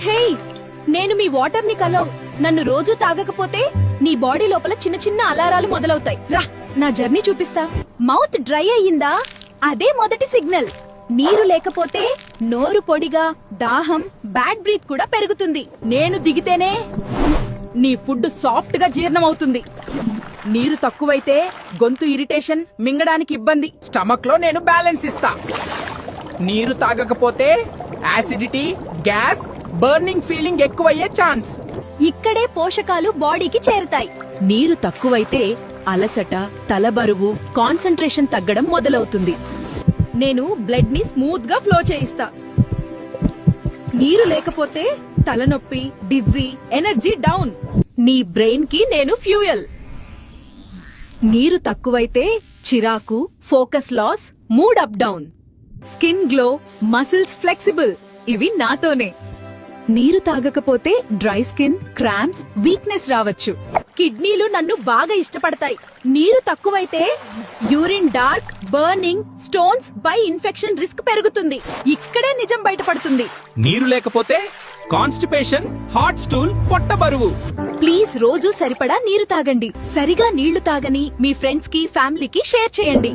హే, నేను మీ వాటర్ ని కలవ్. నన్ను రోజు తాగకపోతే నీ బాడీ లోపల చిన్న చిన్న అలారాలు మొదలవుతాయి. రా, నా జర్నీ చూపిస్తా. మౌత్ డ్రై అయ్యిందా? అదే మొదటి సిగ్నల్. నీరు లేకపోతే నోరు పొడిగా, దాహం, బ్యాడ్ బ్రీత్ కూడా పెరుగుతుంది. నేను దిగితేనే నీ ఫుడ్ సాఫ్ట్ గా జీర్ణమవుతుంది. నీరు తక్కువైతే గొంతు ఇరిటేషన్, మింగడానికి ఇబ్బంది. స్టమక్ లో నేను బ్యాలెన్స్ ఇస్తా. నీరు తాగకపోతే యాసిడిటీ, గ్యాస్, బర్నింగ్ ఫీలింగ్ ఎక్కువయ్యే ఛాన్స్. ఇక్కడే పోషకాలు బాడీకి చేరుతాయి. నీరు తక్కువైతే అలసట, తలబరువు, కాన్సంట్రేషన్ తగ్గడం మొదలవుతుంది. నేను బ్లడ్ ని స్మూత్ గా ఫ్లో చేయిస్తా. నీరు లేకపోతే తలనొప్పి, డిజ్జీ, ఎనర్జీ డౌన్. నీ బ్రెయిన్ కి నేను ఫ్యూయల్. నీరు తక్కువైతే చిరాకు, focus loss, mood up down. Skin glow, muscles flexible. ఇవి నాతోనే. నీరు తాగకపోతే డ్రై స్కిన్, క్రాంప్స్, వీక్నెస్ రావచ్చు. కిడ్నీలు నన్ను బాగా ఇష్టపడతాయి. నీరు తక్కువైతే urine dark, burning, stones, by infection risk పెరుగుతుంది. ఇక్కడే నిజం బయటపడుతుంది. నీరు లేకపోతే కాన్స్టిపేషన్, హాట్ స్టూల్, పొట్ట బరువు. ప్లీజ్ రోజు సరిపడా నీరు తాగండి. సరిగా నీళ్లు తాగని మీ ఫ్రెండ్స్ కి, ఫ్యామిలీకి షేర్ చేయండి.